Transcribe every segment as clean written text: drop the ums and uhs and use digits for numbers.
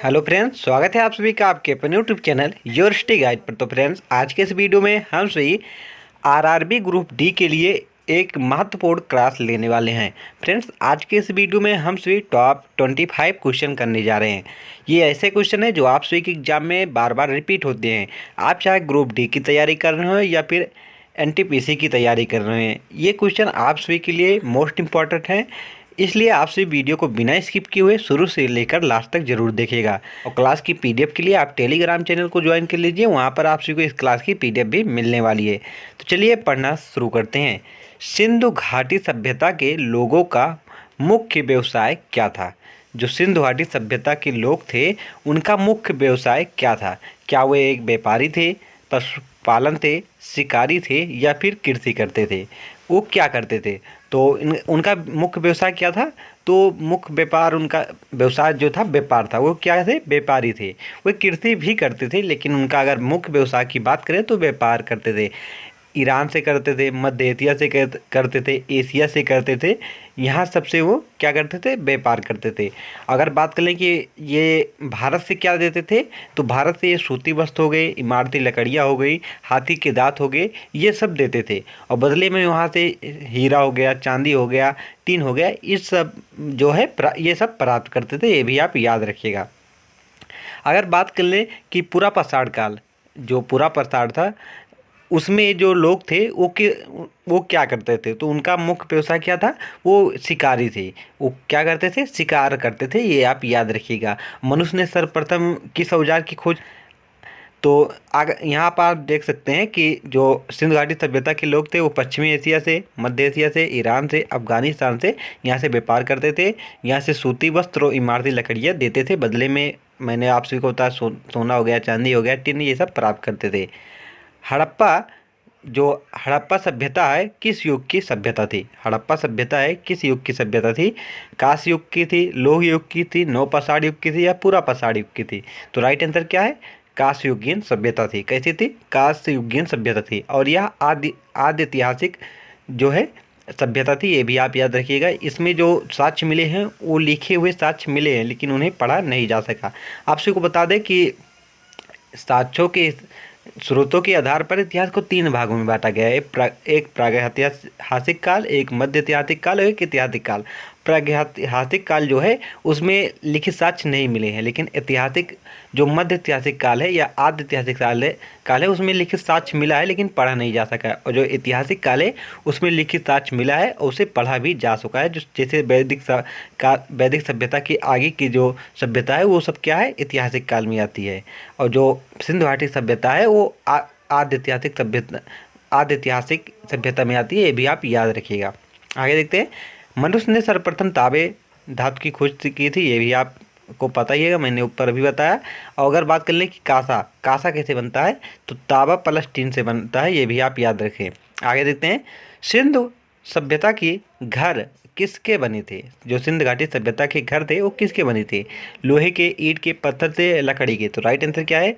Hello friends, स्वागत है आप सभी का आपके अपने YouTube channel your study guide पर। तो फ्रेंड्स, आज के इस वीडियो में हम सभी आरआरबी ग्रुप डी के लिए एक महत्वपूर्ण क्लास लेने वाले हैं। फ्रेंड्स, आज के इस वीडियो में हम सभी टॉप 25 क्वेश्चन करने जा रहे हैं। ये ऐसे क्वेश्चन है जो आप सभी के एग्जाम में बार बार रिपीट होते हैं। आप चाहे ग्रुप डी की तैयारी कर रहे हो या फिर एनटीपीसी की तैयारी कर रहे हैं, ये क्वेश्चन आप सभी के लिए मोस्ट इम्पॉर्टेंट हैं। इसलिए आप सभी वीडियो को बिना स्किप किए हुए शुरू से लेकर लास्ट तक जरूर देखिएगा। और क्लास की पीडीएफ के लिए आप टेलीग्राम चैनल को ज्वाइन कर लीजिए, वहाँ पर आप सभी को इस क्लास की पीडीएफ भी मिलने वाली है। तो चलिए पढ़ना शुरू करते हैं। सिंधु घाटी सभ्यता के लोगों का मुख्य व्यवसाय क्या था? जो सिंधु घाटी सभ्यता के लोग थे उनका मुख्य व्यवसाय क्या था? क्या वो एक व्यापारी थे, पशुपालन थे, शिकारी थे या फिर कृषि करते थे? वो क्या करते थे? तो उनका मुख्य व्यवसाय क्या था? तो मुख्य व्यापार, उनका व्यवसाय जो था व्यापार था। वो क्या थे? व्यापारी थे। वो कृषि भी करते थे, लेकिन उनका अगर मुख्य व्यवसाय की बात करें तो व्यापार करते थे। ईरान से करते थे, मध्य एशिया से करते थे, एशिया से करते थे। यहाँ सबसे वो क्या करते थे? व्यापार करते थे। अगर बात करें कि ये भारत से क्या देते थे, तो भारत से ये सूती वस्त्र हो गए, इमारती लकड़ियाँ हो गई, हाथी के दांत हो गए, ये सब देते थे। और बदले में वहाँ से हीरा हो गया, चांदी हो गया, टीन हो गया, इस सब जो है ये सब प्राप्त करते थे। ये भी आप याद रखिएगा। अगर बात कर लें कि पूरा पाषाण काल, जो पूरा पाषाण था उसमें जो लोग थे वो क्या करते थे? तो उनका मुख्य व्यवसाय क्या था? वो शिकारी थे। वो क्या करते थे? शिकार करते थे। ये आप याद रखिएगा। मनुष्य ने सर्वप्रथम किस औजार की खोज? तो यहाँ पर आप देख सकते हैं कि जो सिंधु घाटी सभ्यता के लोग थे वो पश्चिमी एशिया से, मध्य एशिया से, ईरान से, अफगानिस्तान से यहाँ से व्यापार करते थे। यहाँ से सूती वस्त्र और इमारती लकड़ियाँ देते थे। बदले में मैंने आप सभी को बताया सोना हो गया, चांदी हो गया, टिन, ये सब प्राप्त करते थे। हड़प्पा, जो हड़प्पा सभ्यता है किस युग की सभ्यता थी? हड़प्पा सभ्यता है किस युग की सभ्यता थी? कांस्य युग की थी, लौह युग की थी, नवपाषाण युग की थी या पूरा पाषाण युग की थी? तो राइट आंसर क्या है? कांस्य युगीन सभ्यता थी। कैसी थी? कांस्य युगीन सभ्यता थी। और यह आदि ऐतिहासिक जो है सभ्यता थी। ये भी आप याद रखिएगा। इसमें जो साक्ष्य मिले हैं वो लिखे हुए साक्ष्य मिले हैं, लेकिन उन्हें पढ़ा नहीं जा सका। आप सभी को बता दें कि साक्ष्यों के स्रोतों के आधार पर इतिहास को 3 भागों में बांटा गया है। एक प्रागैतिहासिक काल, एक मध्य ऐतिहासिक काल और एक ऐतिहासिक काल। प्रागैतिहासिक काल जो है उसमें लिखित साक्ष्य नहीं मिले हैं, लेकिन ऐतिहासिक जो मध्य ऐतिहासिक काल है या आद्य ऐतिहासिक काल है उसमें लिखित साक्ष्य मिला है, लेकिन पढ़ा नहीं जा सका। और जो ऐतिहासिक काल है उसमें लिखित साक्ष्य मिला है और उसे पढ़ा भी जा चुका है। जो जैसे वैदिक सभ्यता की आगे की जो सभ्यता है वो सब क्या है? ऐतिहासिक काल में आती है। और जो सिंधु घाटी सभ्यता है वो आद्य ऐतिहासिक सभ्यता में आती है। ये भी आप याद रखिएगा। आगे देखते हैं। मनुष्य ने सर्वप्रथम तांबे धातु की खोज की थी। ये भी आपको पता ही है, मैंने ऊपर अभी बताया। और अगर बात कर लें कि कांसा कैसे बनता है, तो तांबा प्लस टीन से बनता है। ये भी आप याद रखें। आगे देखते हैं। सिंधु सभ्यता के घर किसके बने थे? जो सिंधु घाटी सभ्यता के घर थे वो किसके बने थे? लोहे के, ईंट के, पत्थर से, लकड़ी के? तो राइट आंसर क्या है?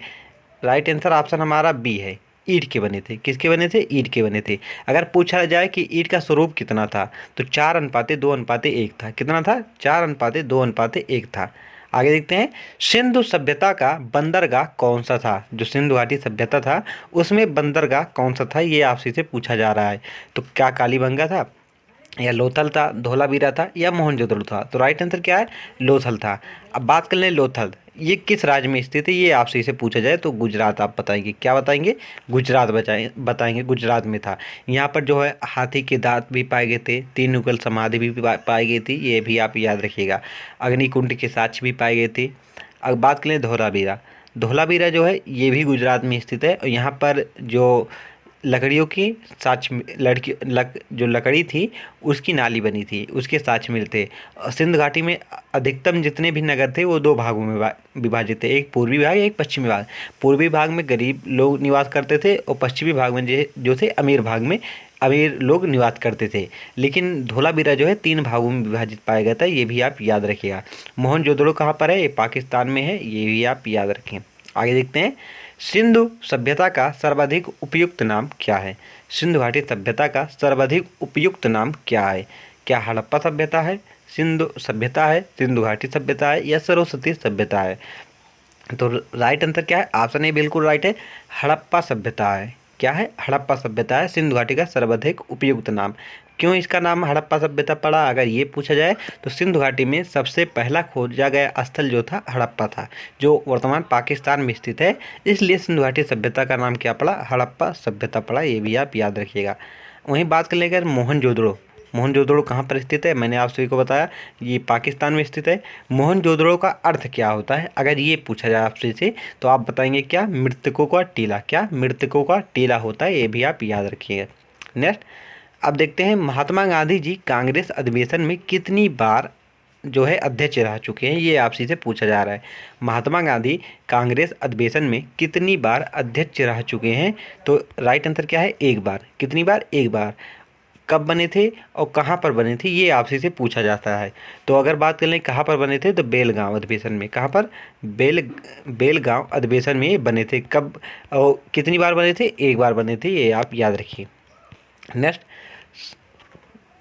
राइट आंसर ऑप्शन हमारा बी है, ईंट के बने थे। किसके बने थे? ईंट के बने थे। अगर पूछा जाए कि ईंट का स्वरूप कितना था, तो 4:2:1 था। कितना था? 4:2:1 था। आगे देखते हैं। सिंधु सभ्यता का बंदरगाह कौन सा था? जो सिंधु घाटी सभ्यता था उसमें बंदरगाह कौन सा था, ये आपसे से पूछा जा रहा है। तो क्या कालीबंगा था, या लोथल था, धोलावीरा था या मोहनजोदड़ो था? तो राइट आंसर क्या है? लोथल था। अब बात कर लें लोथल, ये किस राज्य में स्थित है? ये आपसे इसे पूछा जाए तो गुजरात आप बताएंगे। क्या बताएंगे? गुजरात बताएंगे। गुजरात में था। यहाँ पर जो है हाथी के दांत भी पाए गए थे, 3 युगल समाधि भी पाई गई थी। ये भी आप याद रखिएगा। अग्निकुंड के साक्ष्य भी पाए गए थे। अब बात करें धोलावीरा, धोलावीरा जो है ये भी गुजरात में स्थित है। और यहाँ पर जो लकड़ियों की जो लकड़ी थी उसकी नाली बनी थी, उसके साक्ष्य मिलते। सिंध घाटी में अधिकतम जितने भी नगर थे वो 2 भागों में विभाजित थे, एक पूर्वी भाग, एक पश्चिमी भाग। पूर्वी भाग में गरीब लोग निवास करते थे और पश्चिमी भाग में जो थे अमीर भाग में अमीर लोग निवास करते थे। लेकिन धोलावीरा जो है 3 भागों में विभाजित पाया गया था। ये भी आप याद रखिएगा। मोहनजोदड़ो कहाँ पर है? ये पाकिस्तान में है। ये भी आप याद रखें। आगे देखते हैं। सिंधु सभ्यता का सर्वाधिक उपयुक्त नाम क्या है? सिंधु घाटी सभ्यता का सर्वाधिक उपयुक्त नाम क्या है? क्या हड़प्पा सभ्यता है, सिंधु सभ्यता है, सिंधु घाटी सभ्यता है या सरस्वती सभ्यता है? तो राइट आंसर क्या है? ऑप्शन ए बिल्कुल राइट है, हड़प्पा सभ्यता है। क्या है? हड़प्पा सभ्यता है सिंधु घाटी का सर्वाधिक उपयुक्त नाम। क्यों इसका नाम हड़प्पा सभ्यता पड़ा, अगर ये पूछा जाए तो सिंधु घाटी में सबसे पहला खोजा गया स्थल जो था हड़प्पा था, जो वर्तमान पाकिस्तान में स्थित है, इसलिए सिंधु घाटी सभ्यता का नाम क्या पड़ा? हड़प्पा सभ्यता पड़ा। ये भी आप याद रखिएगा। वहीं बात कर लेंगे मोहनजोदड़ो। मोहनजोदड़ो कहाँ पर स्थित है? मैंने आप सभी को बताया ये पाकिस्तान में स्थित है। मोहनजोदड़ो का अर्थ क्या होता है, अगर ये पूछा जाए आपसे से तो आप बताएंगे क्या? मृतकों का टीला। क्या? मृतकों का टीला होता है, ये भी आप याद रखिएगा। नेक्स्ट, अब देखते हैं महात्मा गांधी जी कांग्रेस अधिवेशन में कितनी बार जो है अध्यक्ष रह चुके हैं, ये आपसे से पूछा जा रहा है। महात्मा गांधी कांग्रेस अधिवेशन में कितनी बार अध्यक्ष रह चुके हैं? तो राइट आंसर क्या है? एक बार। कितनी बार? एक बार। कब बने थे और कहाँ पर बने थे, ये आपसे से पूछा जाता है। तो अगर बात कर लें कहाँ पर बने थे, तो बेलगांव अधिवेशन में। कहाँ पर? बेलगांव अधिवेशन में बने थे। कब और कितनी बार बने थे? एक बार बने थे, ये आप याद रखिए। नेक्स्ट,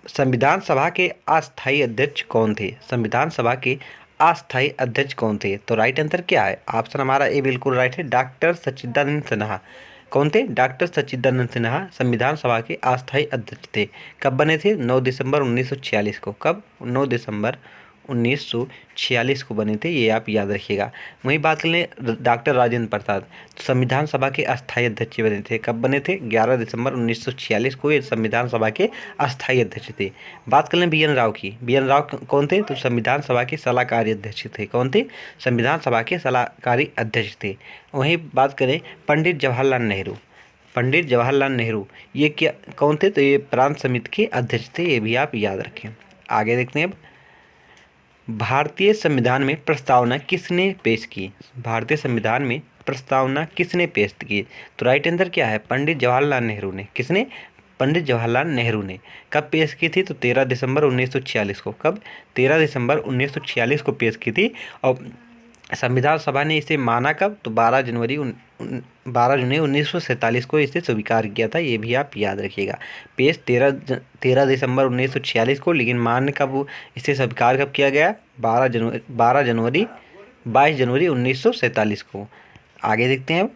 संविधान सभा के अस्थायी अध्यक्ष कौन थे? संविधान सभा के अस्थायी अध्यक्ष कौन थे? तो राइट आंसर क्या है? ऑप्शन हमारा ए बिल्कुल राइट है, डॉक्टर सच्चिदानंद सिन्हा। कौन थे? डॉक्टर सच्चिदानंद सिन्हा संविधान सभा के अस्थायी अध्यक्ष थे। कब बने थे? 9 दिसंबर 1946 को। कब? 9 दिसंबर 1946 को बने थे, ये आप याद रखिएगा। वहीं बात कर लें डॉक्टर राजेंद्र प्रसाद, तो संविधान सभा के अस्थायी अध्यक्ष बने थे। कब बने थे? 11 दिसंबर 1946 को ये संविधान सभा के अस्थायी अध्यक्ष थे। बात कर लें बी एन राव की। बी एन राव कौन थे? तो संविधान सभा के सलाहकारी अध्यक्ष थे। कौन थे? संविधान सभा के सलाहकारी अध्यक्ष थे। वहीं बात करें पंडित जवाहरलाल नेहरू। पंडित जवाहरलाल नेहरू ये क्या कौन थे? तो ये प्रांत समिति के अध्यक्ष थे, ये भी आप याद रखें। आगे देखते हैं अब, भारतीय संविधान में प्रस्तावना किसने पेश की? भारतीय संविधान में प्रस्तावना किसने पेश की? तो राइट आंसर क्या है? पंडित जवाहरलाल नेहरू ने। किसने? पंडित जवाहरलाल नेहरू ने। कब पेश की थी? तो 13 दिसंबर 1946 को। कब? 13 दिसंबर 1946 को पेश की थी। और संविधान सभा ने इसे माना कब? तो 12 जनवरी 1947 को इसे स्वीकार किया था, ये भी आप याद रखिएगा। पेश 13 दिसंबर 1946 को, लेकिन मान्य कब इसे स्वीकार कब किया गया? 22 जनवरी 1947 को। आगे देखते हैं अब,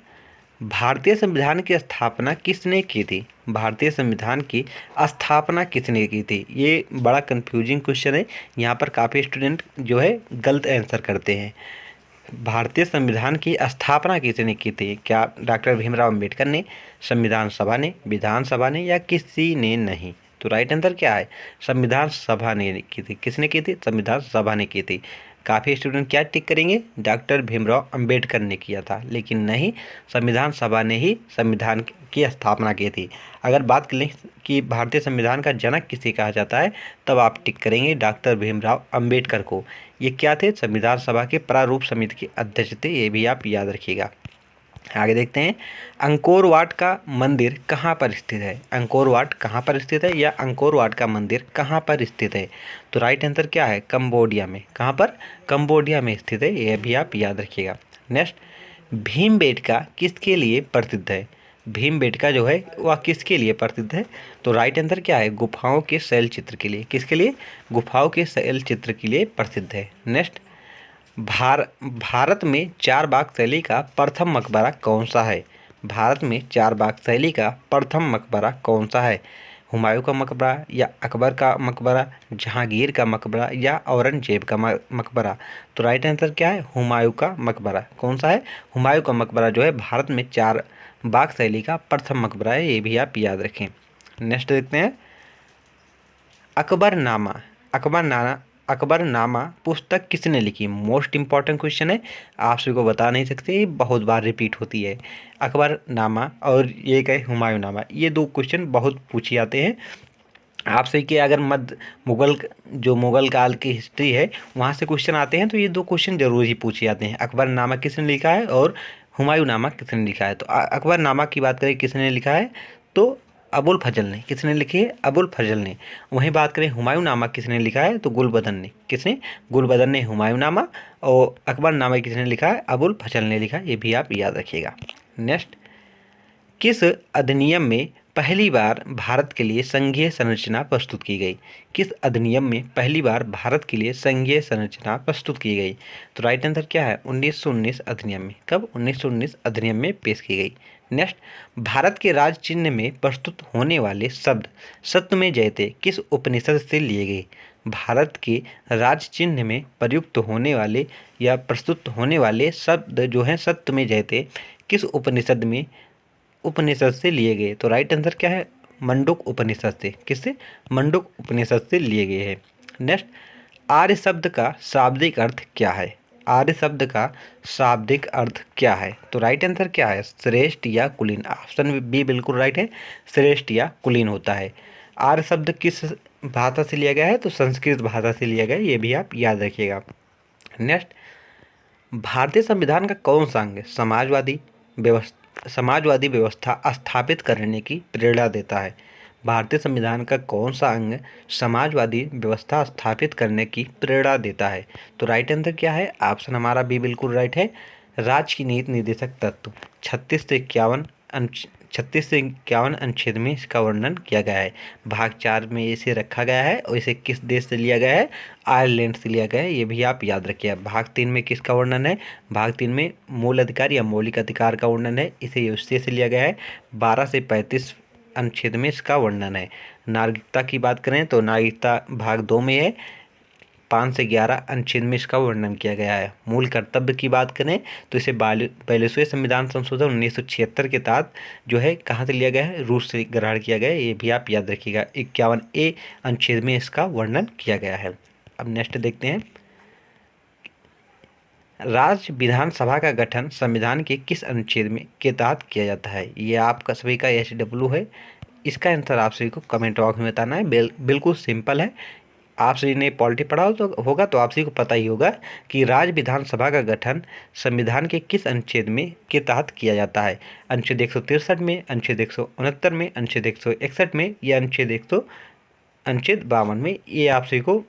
भारतीय संविधान की स्थापना किसने की थी? भारतीय संविधान की स्थापना किसने की थी? ये बड़ा कंफ्यूजिंग क्वेश्चन है, यहाँ पर काफ़ी स्टूडेंट जो है गलत आंसर करते हैं। भारतीय संविधान की स्थापना किसने की थी? क्या डॉक्टर भीमराव अंबेडकर ने, संविधान सभा ने, विधानसभा ने, या किसी ने नहीं? तो राइट आंसर क्या है? संविधान सभा ने की थी। किसने की थी? संविधान सभा ने की थी। काफ़ी स्टूडेंट क्या टिक करेंगे? डॉक्टर भीमराव अंबेडकर ने किया था, लेकिन नहीं, संविधान सभा ने ही संविधान की स्थापना की थी। अगर बात करें कि भारतीय संविधान का जनक किसे कहा जाता है, तब आप टिक करेंगे डॉक्टर भीमराव अंबेडकर को। ये क्या थे? संविधान सभा के प्रारूप समिति के अध्यक्ष थे, ये भी आप याद रखिएगा। आगे देखते हैं, अंकोर वाट का मंदिर कहाँ पर स्थित है? अंकोर वाट कहाँ पर स्थित है, या अंकोर वाट का मंदिर कहाँ पर स्थित है? तो राइट आंसर क्या है? कंबोडिया में। कहाँ पर? कंबोडिया में स्थित है, यह भी आप याद रखिएगा। नेक्स्ट, भीमबेटका किसके लिए प्रसिद्ध है? भीमबेटका जो है वह किसके लिए प्रसिद्ध है? तो राइट आंसर क्या है? गुफाओं के शैल चित्र के लिए। किसके लिए? गुफाओं के शैल चित्र के लिए प्रसिद्ध है। नेक्स्ट, भारत में चार बाग शैली का प्रथम मकबरा कौन सा है? भारत में चार बाग शैली का प्रथम मकबरा कौन सा है? हुमायूं का मकबरा, या अकबर का मकबरा, जहांगीर का मकबरा, या औरंगजेब का मकबरा? तो राइट आंसर क्या है? हुमायूं का मकबरा। कौन सा है? हुमायूं का मकबरा जो है भारत में चार बाग शैली का प्रथम मकबरा है, ये भी आप याद रखें। नेक्स्ट देखते हैं, अकबरनामा पुस्तक किसने लिखी? मोस्ट इंपॉर्टेंट क्वेश्चन है, आप सभी को बता नहीं सकते, बहुत बार रिपीट होती है। अकबरनामा और ये कहे हुमायूंनामा, ये दो क्वेश्चन बहुत पूछे जाते हैं आपसे कि अगर मुगल काल की हिस्ट्री है वहाँ से क्वेश्चन आते हैं, तो ये दो क्वेश्चन जरूर ही पूछे जाते हैं। अकबरनामा किसने लिखा है और हुमायूंनामा किसने लिखा है? तो अकबरनामा की बात करें किसने लिखा है, तो अबुल फजल ने। किसने लिखी है? अबुल फजल ने। वहीं बात करें हुमायूंनामा किसने लिखा है, तो गुलबदन ने। किसने? गुलबदन ने हुमायूंनामा। और अकबरनामा किसने लिखा है? अबुल फजल ने लिखा, ये भी आप याद रखिएगा। नेक्स्ट, किस अधिनियम में पहली बार भारत के लिए संघीय संरचना प्रस्तुत की गई? किस अधिनियम में पहली बार भारत के लिए संघीय संरचना प्रस्तुत की गई? तो राइट आंसर क्या है? 1919 अधिनियम में। कब? 1919 अधिनियम में पेश की गई। नेक्स्ट, भारत के राज चिन्ह में प्रस्तुत होने वाले शब्द सत्यमेव जयते किस उपनिषद से लिए गए? भारत के राज चिन्ह में प्रयुक्त होने वाले या प्रस्तुत होने वाले शब्द जो हैं सत्यमेव जयते किस उपनिषद से लिए गए? तो राइट आंसर क्या है? मंडूक उपनिषद से। किससे? मंडूक उपनिषद से लिए गए हैं। नेक्स्ट, आर्य शब्द का शाब्दिक अर्थ क्या है? आर्य शब्द का शाब्दिक अर्थ क्या है? तो राइट आंसर क्या है? श्रेष्ठ या कुलीन। ऑप्शन बी बिल्कुल राइट है, श्रेष्ठ या कुलीन होता है। आर्य शब्द किस भाषा से लिया गया है? तो संस्कृत भाषा से लिया गया है, ये भी आप याद रखिएगा। नेक्स्ट, भारतीय संविधान का कौन सा अंग समाजवादी व्यवस्था स्थापित करने की प्रेरणा देता है? भारतीय संविधान का कौन सा अंग समाजवादी व्यवस्था स्थापित करने की प्रेरणा देता है? तो राइट आंसर क्या है? ऑप्शन हमारा बी बिल्कुल राइट है, राज्य की नीति निर्देशक तत्व। 36 से 51 अनुच्छेद में इसका वर्णन किया गया है। भाग 4 में इसे रखा गया है और इसे किस देश से लिया गया है? आयरलैंड से लिया गया है, ये भी आप याद रखिए। भाग 3 में किसका वर्णन है? भाग 3 में मूल अधिकार या मौलिक अधिकार का वर्णन है, इसे यूएसए से लिया गया है। 12 से 35 अनुच्छेद में इसका वर्णन है। नागरिकता की बात करें तो नागरिकता भाग 2 में है, 5 से 11 अनुच्छेद में इसका वर्णन किया गया है। मूल कर्तव्य की बात करें तो इसे 42वें संविधान संशोधन 1976 के तहत जो है कहाँ से लिया गया है? रूस से ग्रहण किया गया है, ये भी आप याद रखिएगा। 51A अनुच्छेद में इसका वर्णन किया गया है। अब नेक्स्ट देखते हैं, राज्य विधानसभा का गठन संविधान के किस अनुच्छेद में के तहत किया जाता है? ये आपका सभी का SW है। इसका आंसर आप सभी को कमेंट बॉक्स में बताना है। बिल्कुल सिंपल है। आप सभी ने पॉलिटी पढ़ा होगा तो आप सभी को पता ही होगा कि राज्य विधानसभा का गठन संविधान के किस अनुच्छेद में के तहत किया जाता है? अनुच्छेद 163 में, अनुच्छेद 169 में, अनुच्छेद 161 में या अनुच्छेद 52 में? ये आप सभी को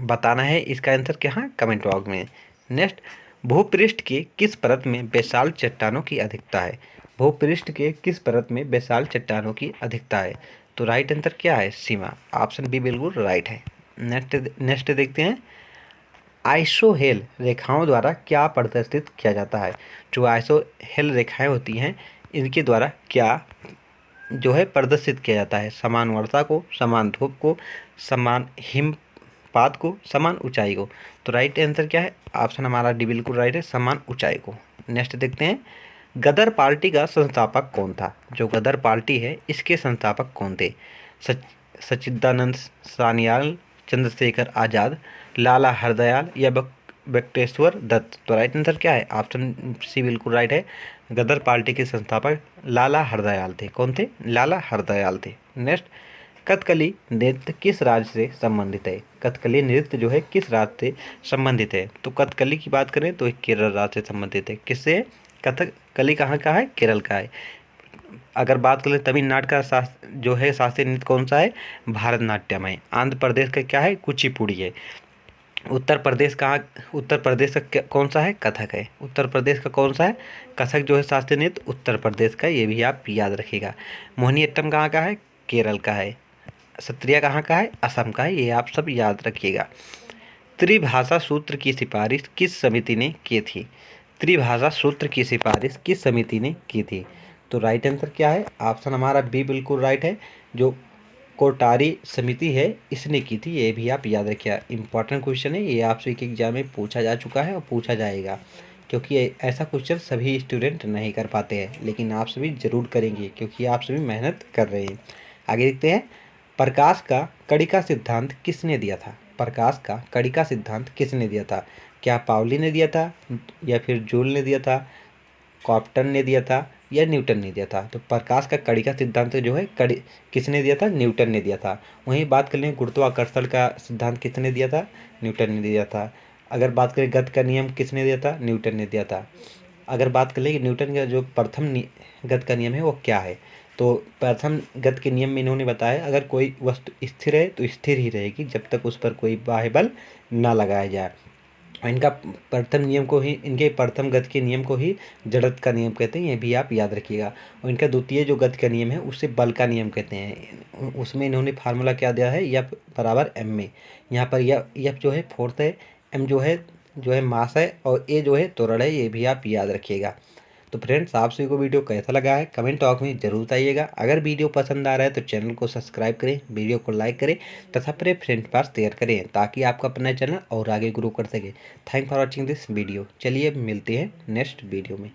बताना है। इसका आंसर क्या है? कमेंट बॉक्स में। नेक्स्ट, भूपृष्ठ के किस परत में बेसाल्ट चट्टानों की अधिकता है? भूपृष्ठ के किस परत में बेसाल्ट चट्टानों की अधिकता है? तो राइट आंसर क्या है? सीमा। ऑप्शन बी बिल्कुल राइट है। नेक्स्ट देखते हैं, आइसोहेल रेखाओं द्वारा क्या प्रदर्शित किया जाता है? जो आइसोहेल रेखाएं होती हैं इनके द्वारा क्या जो है प्रदर्शित किया जाता है? समान वर्षा को, समान धूप को, समान हिमपात को, समान ऊंचाई को। तो राइट आंसर क्या है? ऑप्शन हमारा डी बिल्कुल राइट है, समान ऊंचाई को। नेक्स्ट देखते हैं, गदर पार्टी का संस्थापक कौन था? जो गदर पार्टी है इसके संस्थापक कौन थे? सच्चिदानंद सान्याल, चंद्रशेखर आज़ाद, लाला हरदयाल या बक्टेश्वर दत्त? तो राइट आंसर क्या है? ऑप्शन सी बिल्कुल राइट है, गदर पार्टी के संस्थापक लाला हरदयाल थे। कौन थे? लाला हरदयाल थे। नेक्स्ट, कथकली नृत्य किस राज्य से संबंधित है? कथकली नृत्य जो है किस राज्य से संबंधित है? तो कथकली की बात करें तो केरल राज्य से संबंधित है। किससे? कथकली कहाँ का है? केरल का है। अगर बात करें तमिलनाडु का जो है शास्त्रीय नृत्य कौन सा है? भारतनाट्यम है। आंध्र प्रदेश का क्या है? कुचिपुड़ी है। उत्तर प्रदेश का कौन सा है? कथक है। उत्तर प्रदेश का कौन सा है? कथक जो है शास्त्रीय नृत्य उत्तर प्रदेश का, ये भी आप याद रखिएगा। मोहिनीअट्टम कहाँ का है? केरल का है। सत्रिया कहाँ का है? असम का है, ये आप सब याद रखिएगा। त्रिभाषा सूत्र की सिफारिश किस समिति ने की थी? त्रिभाषा सूत्र की सिफारिश किस समिति ने की थी? तो राइट आंसर क्या है? ऑप्शन हमारा बी बिल्कुल राइट है, जो कोटारी समिति है इसने की थी, ये भी आप याद रखिए। इंपॉर्टेंट क्वेश्चन है ये, आपसे एक एग्जाम में पूछा जा चुका है और पूछा जाएगा, क्योंकि ऐसा क्वेश्चन सभी स्टूडेंट नहीं कर पाते हैं, लेकिन आप सभी जरूर करेंगे क्योंकि आप सभी मेहनत कर रहे हैं। आगे देखते हैं, प्रकाश का कड़ी का सिद्धांत किसने दिया था? प्रकाश का कड़ी का सिद्धांत किसने दिया था? क्या पाउली ने दिया था या फिर जूल ने दिया था, कॉप्टन ने दिया था या न्यूटन ने दिया था? तो प्रकाश का कड़ी का सिद्धांत जो है कड़ी किसने दिया था? न्यूटन ने दिया था। वहीं बात कर लें गुरुत्वाकर्षण का सिद्धांत किसने दिया था? न्यूटन ने दिया था। अगर बात करें गति का नियम किसने दिया था? न्यूटन ने दिया था। अगर बात कर लें कि न्यूटन का जो प्रथम गति का नियम है वो क्या है, तो प्रथम गति के नियम में इन्होंने बताया अगर कोई वस्तु स्थिर है तो स्थिर ही रहेगी जब तक उस पर कोई बाह्य बल ना लगाया जाए। और इनका प्रथम नियम को ही, इनके प्रथम गति के नियम को ही जड़त्व का नियम कहते हैं, ये भी आप याद रखिएगा। और इनका द्वितीय जो गति का नियम है उसे बल का नियम कहते हैं। उसमें इन्होंने फार्मूला क्या दिया है, एफ बराबर एम में। यहाँ पर एफ जो है फोर्स है, एम जो है मास है, और ए जो है त्वरण है, ये भी आप याद रखिएगा। तो फ्रेंड्स, आप सभी को वीडियो कैसा लगा है कमेंट बॉक्स में जरूर बताइएगा। अगर वीडियो पसंद आ रहा है तो चैनल को सब्सक्राइब करें, वीडियो को लाइक करें तथा अपने फ्रेंड के पास शेयर करें, ताकि आपका अपना चैनल और आगे ग्रो कर सके। Thank for watching this video. चलिए मिलते हैं नेक्स्ट वीडियो में।